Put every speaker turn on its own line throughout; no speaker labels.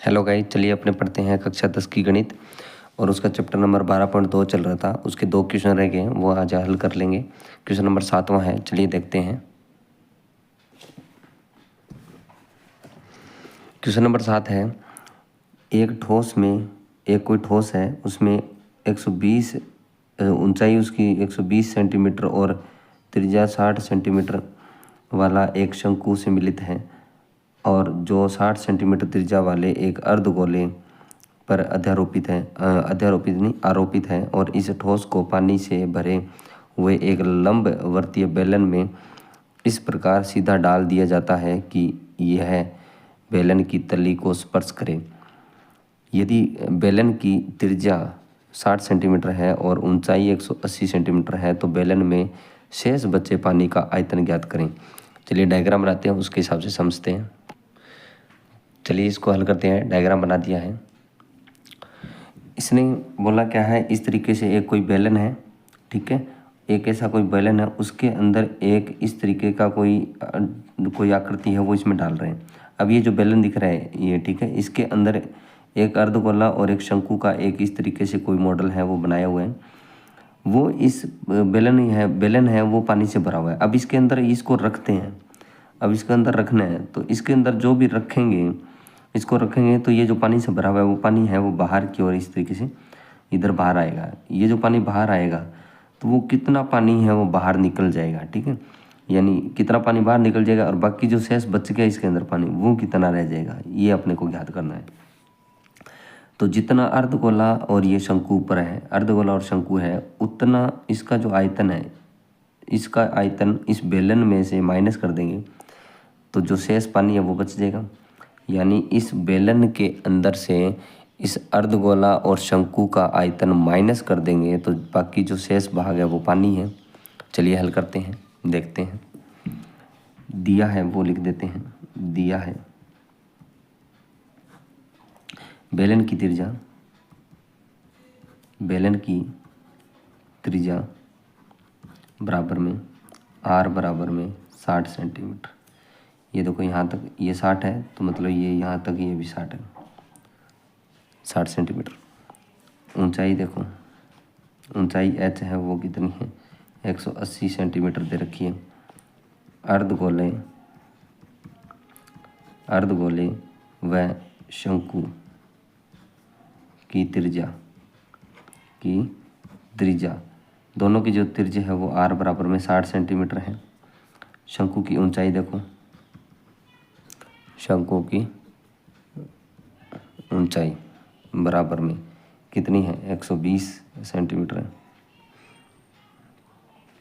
Hello guys, चलिए अपने पढ़ते हैं कक्षा 10 की गणित और उसका चैप्टर नंबर 12.2 चल रहा था। उसके 2 क्वेश्चन रह गए हैं, वो आज हल कर लेंगे। क्वेश्चन नंबर 7वां है, चलिए देखते हैं। क्वेश्चन नंबर 7 है, एक ठोस में एक कोई ठोस है, उसमें 120 ऊंचाई उसकी 120 सेंटीमीटर और त्रिज्या 60 सेंटीमीटर वाला एक शंकु से मिलित है और जो 60 सेंटीमीटर त्रिज्या वाले एक अर्धगोले पर आरोपित है और इस ठोस को पानी से भरे हुए एक लंबवर्तीय बेलन में इस प्रकार सीधा डाल दिया जाता है कि यह बेलन की तली को स्पर्श करे। यदि बेलन की त्रिज्या 60 सेंटीमीटर है और ऊंचाई 180 सेंटीमीटर है तो बेलन में शेष बचे पानी का आयतन ज्ञात करें। चलिए डायग्राम बनाते हैं, उसके हिसाब से समझते हैं। चलिए इसको हल करते हैं। डायग्राम बना दिया है। इसने बोला क्या है, इस तरीके से एक कोई बेलन है, ठीक है, एक ऐसा कोई बेलन है, उसके अंदर एक इस तरीके का कोई आकृति है, वो इसमें डाल रहे हैं। अब ये जो बेलन दिख रहा है ये, ठीक है, इसके अंदर एक अर्धगोला और एक शंकु का एक इस तरीके से कोई मॉडल है वो बनाया हुआ है। वो इस बेलन है वो पानी से भरा हुआ है। अब इसके अंदर इसको रखते हैं। अब इसके अंदर रखना है तो इसके अंदर जो भी इसको रखेंगे तो ये जो पानी से भरा हुआ है वो पानी है वो बाहर की ओर इस तरीके से इधर बाहर आएगा। ये जो पानी बाहर आएगा तो वो कितना पानी है वो बाहर निकल जाएगा, ठीक है, यानी कितना पानी बाहर निकल जाएगा और बाकी जो शेष बच गया इसके अंदर पानी वो कितना रह जाएगा, ये अपने को ज्ञात करना है। तो जितना अर्धगोला और ये शंकु ऊपर है, अर्धगोला और शंकु है, उतना इसका जो आयतन है, इसका आयतन इस बेलन में से माइनस कर देंगे तो जो शेष पानी है वो बच जाएगा। यानी इस बेलन के अंदर से इस अर्धगोला और शंकु का आयतन माइनस कर देंगे तो बाकी जो शेष भाग है वो पानी है। चलिए हल करते हैं, देखते हैं। दिया है वो लिख देते हैं। दिया है बेलन की त्रिज्या बराबर में r बराबर में 60 सेंटीमीटर। ये देखो यहाँ तक ये 60 है तो मतलब ये यहाँ तक ये भी 60 है, 60 सेंटीमीटर। ऊंचाई देखो, ऊंचाई h है वो कितनी है, 180 सेंटीमीटर दे रखी है। अर्धगोले व शंकु की त्रिज्या दोनों की जो त्रिज्या है वो r बराबर में 60 सेंटीमीटर है। शंकु की ऊंचाई देखो, शंकु की ऊंचाई बराबर में कितनी है, 120 सेंटीमीटर है।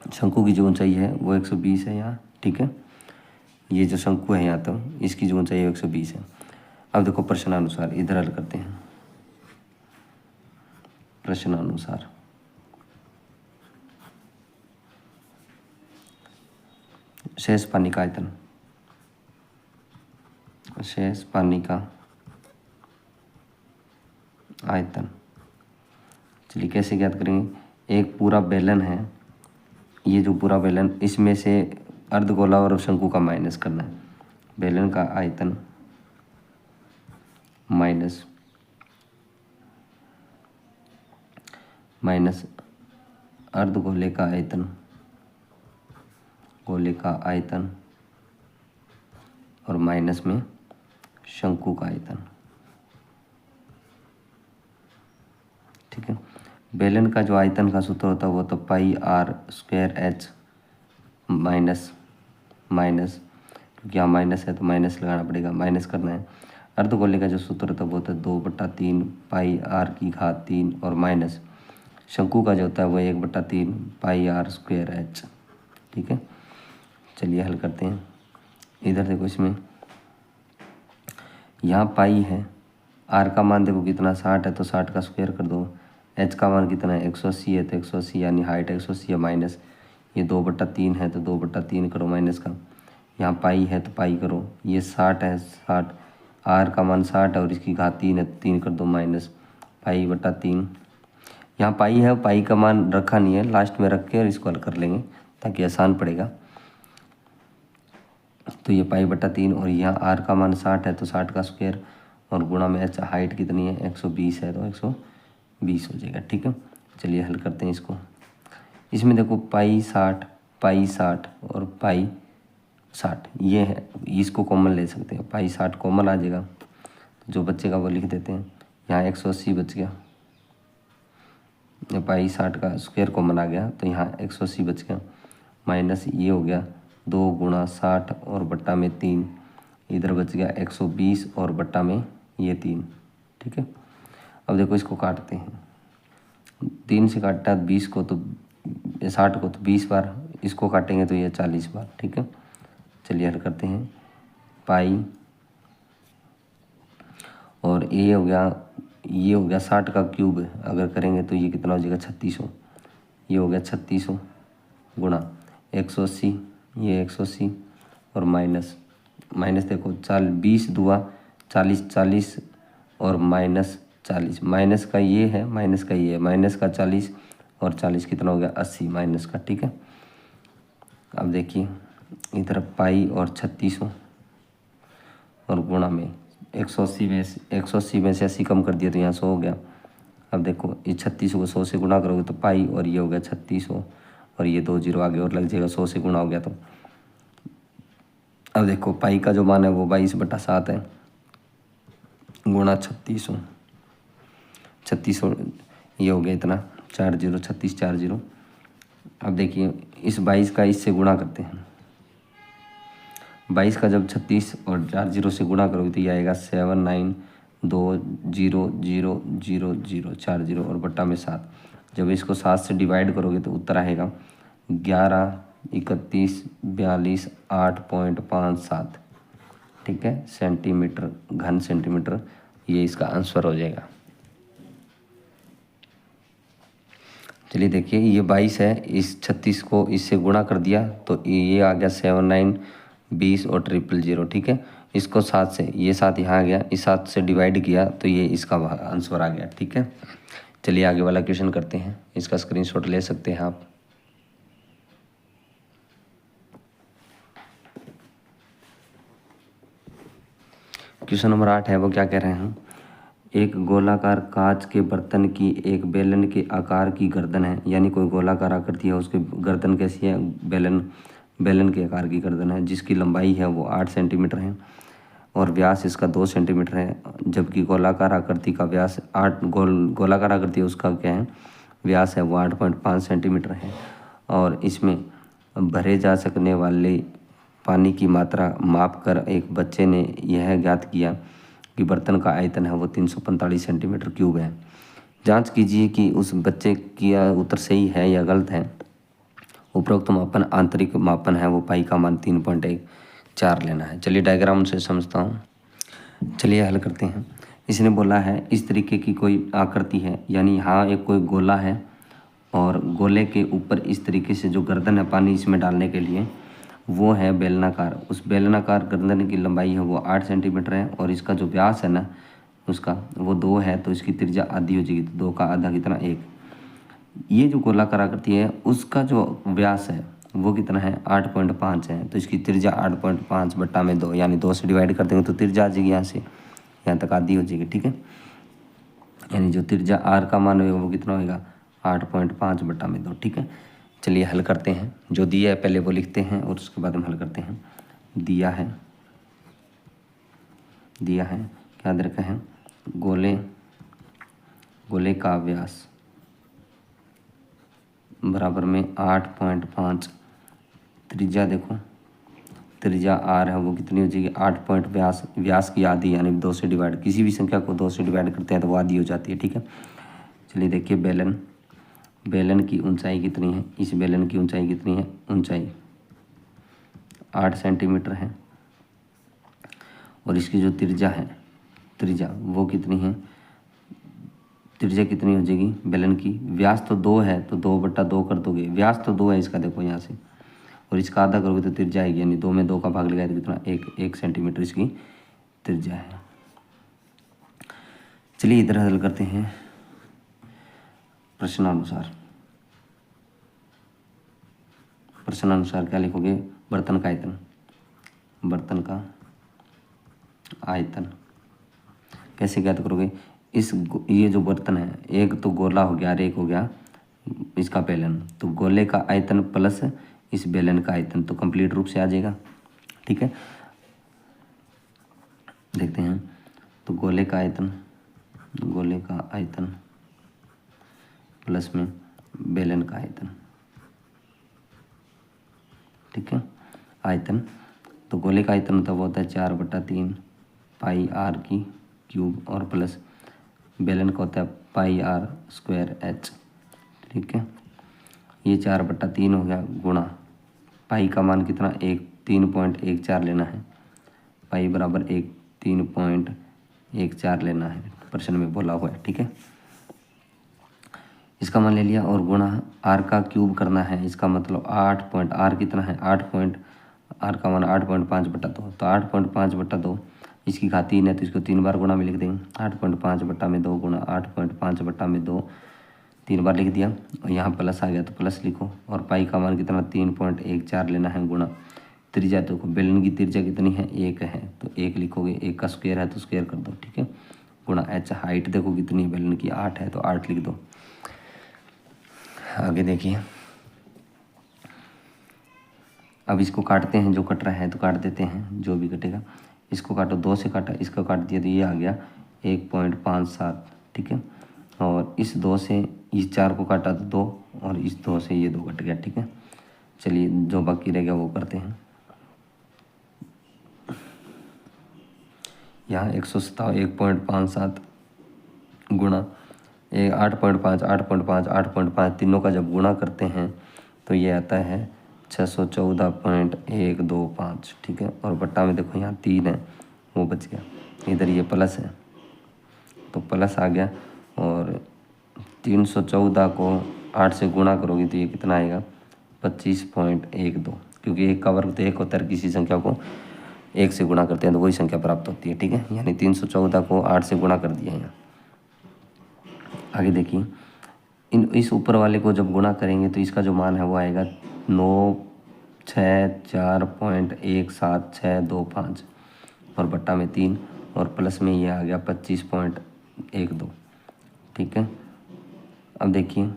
शंकु की जो ऊंचाई है वो 120 है यहाँ, ठीक है। ये जो शंकु है यहाँ तो इसकी जो ऊंचाई है 120 है। अब देखो प्रश्नानुसार इधर हल करते हैं। प्रश्नानुसार शेष पानी का आयतन, शेष पानी का आयतन चलिए कैसे ज्ञात करेंगे। एक पूरा बेलन है, ये जो पूरा बेलन, इसमें से अर्धगोला और शंकु का माइनस करना है। बेलन का आयतन माइनस अर्धगोले का आयतन और माइनस में शंकु का आयतन, ठीक है। बेलन का जो आयतन का सूत्र होता है वो तो पाई r स्क्वायर h माइनस क्योंकि यहाँ माइनस है तो माइनस लगाना पड़ेगा, माइनस करना है। अर्धगोले का जो सूत्र होता है वो तो 2/3 पाई r की घात 3 और माइनस शंकु का जो होता है वो 1/3 पाई r स्क्वायर h, ठीक है। चलिए हल करते हैं। इधर देखो, इसमें यहाँ पाई है, r का मान देखो कितना 60 है तो 60 का स्क्वायर कर दो। h का मान कितना है 180 है तो 180 यानी हाइट 180 है, माइनस ये 2/3 है तो 2/3 करो माइनस का। यहाँ पाई है तो पाई करो, ये 60 है, 60 r का मान 60 है और इसकी घात 3 है, 3 कर दो माइनस पाई/3। यहाँ पाई है, पाई का मान रखा नहीं है, लास्ट में रख के और इसको हल कर लेंगे ताकि आसान पड़ेगा। तो ये पाई/3 और यहाँ r का मान 60 है तो 60 का स्क्वायर और गुणा में अच्छा हाइट कितनी है 120 है तो 120 हो जाएगा। ठीक है, चलिए हल करते हैं इसको। इसमें देखो पाई 60 और पाई 60 ये है, इसको कॉमन ले सकते हैं, पाई 60 कॉमन आ जाएगा, जो बच्चे का वो लिख देते हैं। यहाँ 180 बच गया, पाई 60 का स्क्वायर कॉमन आ गया तो यहाँ 180 बच गया, माइनस ये हो गया 2 गुणा 60 और बट्टा में 3, इधर बच गया 120 और बट्टा में ये 3। ठीक है, अब देखो इसको काटते हैं, 3 से काटता है 20 को तो 60 को तो 20 बार, इसको काटेंगे तो ये 40 बार। ठीक है, चलिए हल करते हैं। पाई और ये हो गया 60 का क्यूब अगर करेंगे तो ये कितना हो जाएगा 3600, ये हो गया 3600 गुणा 180, ये 180 और माइनस देखो 20 दुआ 40 और माइनस 40, माइनस का ये है माइनस का ये है, माइनस का 40 और 40 कितना हो गया 80 माइनस का। ठीक है, अब देखिए इधर पाई और 3600 और गुणा में 180 में से 80 कम कर दिया तो यहाँ 100 हो गया। अब देखो ये 3600 को 100 से गुणा करोगे तो पाई और ये हो गया 3600 और ये 2 जीरो आगे और लग जाएगा, 100 से गुणा हो गया तो। अब देखो पाई का जो मान है वो 22/7 है गुणा 3600 ये हो गया इतना 4 जीरो 36 4 जीरो। अब देखिए इस 22 का इससे गुणा करते हैं, 22 का जब 36 और 4 जीरो से गुणा करोगे तो ये आएगा 792000 4 जीरो और बट्टा में 7। जब इसको 7 से डिवाइड करोगे तो उत्तर आएगा 11 31 42 8.57। ठीक है, सेंटीमीटर घन सेंटीमीटर, ये इसका आंसर हो जाएगा। चलिए देखिए ये 22 है, इस 36 को इससे गुणा कर दिया तो ये आ गया 79 20 और 000। ठीक है, इसको 7 से, ये 7 यहाँ आ गया, इस 7 से डिवाइड किया तो ये इसका आंसर आ गया। ठीक है, चलिए आगे वाला क्वेश्चन करते हैं, इसका स्क्रीनशॉट ले सकते हैं आप। क्वेश्चन नंबर 8 है, वो क्या कह रहे हैं, एक गोलाकार कांच के बर्तन की एक बेलन के आकार की गर्दन है, यानी कोई गोलाकार आकृति है उसकी गर्दन कैसी है, बेलन के आकार की गर्दन है, जिसकी लंबाई है वो 8 सेंटीमीटर है और व्यास इसका 2 सेंटीमीटर है, जबकि गोलाकार आकृति का व्यास गोलाकार आकृति उसका क्या है व्यास है वो 8.5 सेंटीमीटर है और इसमें भरे जा सकने वाले पानी की मात्रा माप कर एक बच्चे ने यह ज्ञात किया कि बर्तन का आयतन है वो 345 सेंटीमीटर क्यूब है। जांच कीजिए कि उस बच्चे की उत्तर सही है या गलत है। उपरोक्त मापन आंतरिक मापन है, वो पाई का मान 3.14 लेना है। चलिए डायग्राम से समझता हूँ, चलिए हल करते हैं। इसने बोला है इस तरीके की कोई आकृति है, यानी यहाँ एक कोई गोला है और गोले के ऊपर इस तरीके से जो गर्दन है पानी इसमें डालने के लिए वो है बेलनाकार। उस बेलनाकार गर्दन की लंबाई है वो 8 सेंटीमीटर है और इसका जो व्यास है ना उसका वो 2 है, तो इसकी त्रिज्या आधी हो जाएगी, तो 2 का आधा कितना 1। ये जो गोलाकार आकृति है उसका जो व्यास है वो कितना है 8.5 है, तो इसकी त्रिज्या 8.5 बट्टा में 2, यानी 2 से डिवाइड कर देंगे तो त्रिज्या आ जाएगी यहाँ से यहाँ तक आधी हो जाएगी। ठीक है, यानी जो त्रिज्या आर का मान होगा वो कितना होगा 8.5 बट्टा में 2। ठीक है, चलिए हल करते हैं। जो दिया है पहले वो लिखते हैं और उसके बाद हम हल करते हैं। दिया है क्या दे रखा है, गोले का व्यास बराबर में 8.5, त्रिज्या देखो त्रिज्या आर है वो कितनी हो जाएगी 8 पॉइंट व्यास की आधी, यानी 2 से डिवाइड, किसी भी संख्या को 2 से डिवाइड करते हैं तो वो आधी हो जाती है। ठीक है, चलिए देखिए बेलन की ऊंचाई कितनी है, इस बेलन की ऊंचाई कितनी है, ऊंचाई 8 सेंटीमीटर है और इसकी जो त्रिज्या वो कितनी है, त्रिज्या कितनी हो जाएगी बेलन की, व्यास तो 2 है तो 2/2 कर दोगे, व्यास तो 2 है इसका देखो यहाँ से, और इसका आधा करोगे तो त्रिज्या आएगी, यानी 2 में 2 का भाग लगाए तो कितना 1 सेंटीमीटर इसकी त्रिज्या है। चलिए इधर हल करते हैं प्रश्नानुसार क्या लिखोगे, बर्तन का आयतन कैसे ज्ञात करोगे? ये जो बर्तन है, एक तो गोला हो गया और एक हो गया इसका बेलन, तो गोले का आयतन प्लस इस बेलन का आयतन तो कंप्लीट रूप से आ जाएगा। ठीक है, देखते हैं। तो गोले का आयतन प्लस में बेलन का आयतन। ठीक है, आयतन तो गोले का आयतन होता है 4/3 पाई आर की क्यूब और प्लस बेलन का होता है पाई आर स्क्वायर एच। ठीक है, ये 4/3 हो गया गुणा पाई का मान कितना 3.14 लेना है, पाई बराबर 3.14 लेना है, प्रश्न में बोला हुआ है। ठीक है, इसका मान ले लिया और गुणा आर का क्यूब करना है, इसका मतलब आर कितना है आर का मान 8.5/2, तो 8.5/2 इसकी घात 3 है तो इसको 3 बार गुणा में लिख देंगे। 8.5/2 गुणा 8.5/2 3 बार लिख दिया और यहाँ प्लस आ गया तो प्लस लिखो और पाई का मान कितना 3.14 लेना है गुणा त्रिज्या। देखो बेलन की त्रिज्या कितनी है 1 है तो 1 लिखोगे, 1 का स्क्वायर है तो स्क्वायर कर दो। ठीक है, गुणा एच हाइट देखो कितनी है बेलन की 8 है तो 8 लिख दो। आगे देखिए, अब इसको काटते हैं, जो कट रहा है तो काट देते हैं, जो भी कटेगा। इसको काटो, 2 से काटा, इसका काट दिया तो ये आ गया 1.57। ठीक है, और इस 2 से इस 4 को काटा तो 2 और इस 2 से ये 2 कट गया। ठीक है, चलिए जो बाकी रह गया वो करते हैं। यहाँ 157 गुणा 8.5 तीनों का जब गुणा करते हैं तो ये आता है 614.125। ठीक है, और बट्टा में देखो यहाँ 3 है वो बच गया, इधर ये प्लस है तो प्लस आ गया और 314 को 8 से गुणा करोगे तो ये कितना आएगा 25.12, क्योंकि एक का वर्ग तो 1 होता है, किसी संख्या को 1 से गुणा करते हैं तो वही संख्या प्राप्त होती है। ठीक है, यानी 314 को 8 से गुणा कर दिया यहाँ। आगे देखिए, इस ऊपर वाले को जब गुणा करेंगे तो इसका जो मान है वो आएगा 964.17625 और बट्टा में 3 और प्लस में ये आ गया 25.12। ठीक है, अब देखिए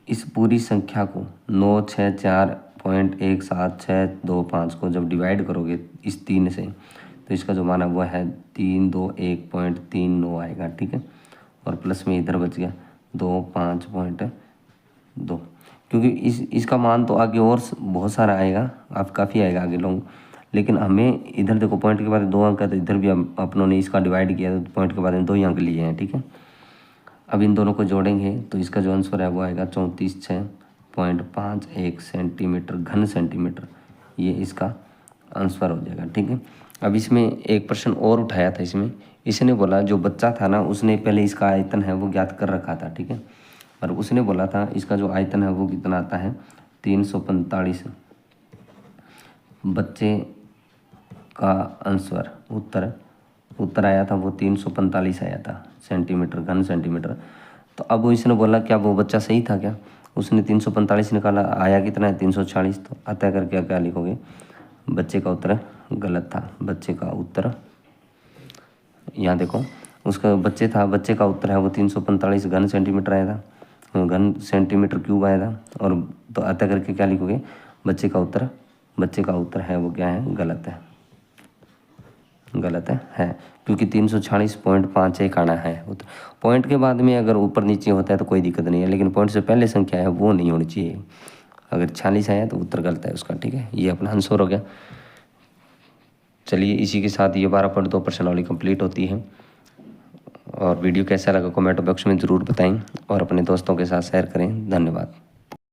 इस पूरी संख्या को 964.17625 को जब डिवाइड करोगे इस 3 से तो इसका जो मान है वो है 321.39 आएगा। ठीक है, और प्लस में इधर बच गया 25.2, क्योंकि इसका मान तो आगे और बहुत सारा आएगा, आप काफ़ी आएगा आगे लोग, लेकिन हमें इधर देखो पॉइंट के बाद 2 अंक है तो इधर भी अपनों ने इसका डिवाइड किया तो पॉइंट के बाद में 2 ही अंक लिए हैं। ठीक है, अब इन दोनों को जोड़ेंगे तो इसका जो आंसर है वो आएगा 34.51 सेंटीमीटर घन सेंटीमीटर, ये इसका आंसर हो जाएगा। ठीक है, अब इसमें एक प्रश्न और उठाया था, इसने बोला जो बच्चा था ना उसने पहले इसका आयतन है वो ज्ञात कर रखा था। ठीक है, और उसने बोला था इसका जो आयतन है वो कितना आता है 345। बच्चे का आंसर उत्तर आया था वो 345 आया था सेंटीमीटर घन सेंटीमीटर। तो अब इसने बोला क्या वो बच्चा सही था क्या, उसने 345 निकाला, आया कितना है 340, तो अतः करके क्या लिखोगे बच्चे का उत्तर गलत था। बच्चे का उत्तर यहाँ देखो उसका बच्चे का उत्तर है वो 345 घन सेंटीमीटर आया था, घन सेंटीमीटर क्यूब आया था, और तो अतः करके क्या लिखोगे बच्चे का उत्तर है वो क्या है गलत है क्योंकि 346.51 आना है। पॉइंट के बाद में अगर ऊपर नीचे होता है तो कोई दिक्कत नहीं है, लेकिन पॉइंट से पहले संख्या है वो नहीं होनी चाहिए। अगर 46 आया तो उत्तर गलत है उसका। ठीक है, ये अपना आंसर हो गया। चलिए इसी के साथ ये 12.2 प्रश्नावली कंप्लीट होती है। और वीडियो कैसा लगा कमेंट बॉक्स में ज़रूर बताएं और अपने दोस्तों के साथ शेयर करें। धन्यवाद।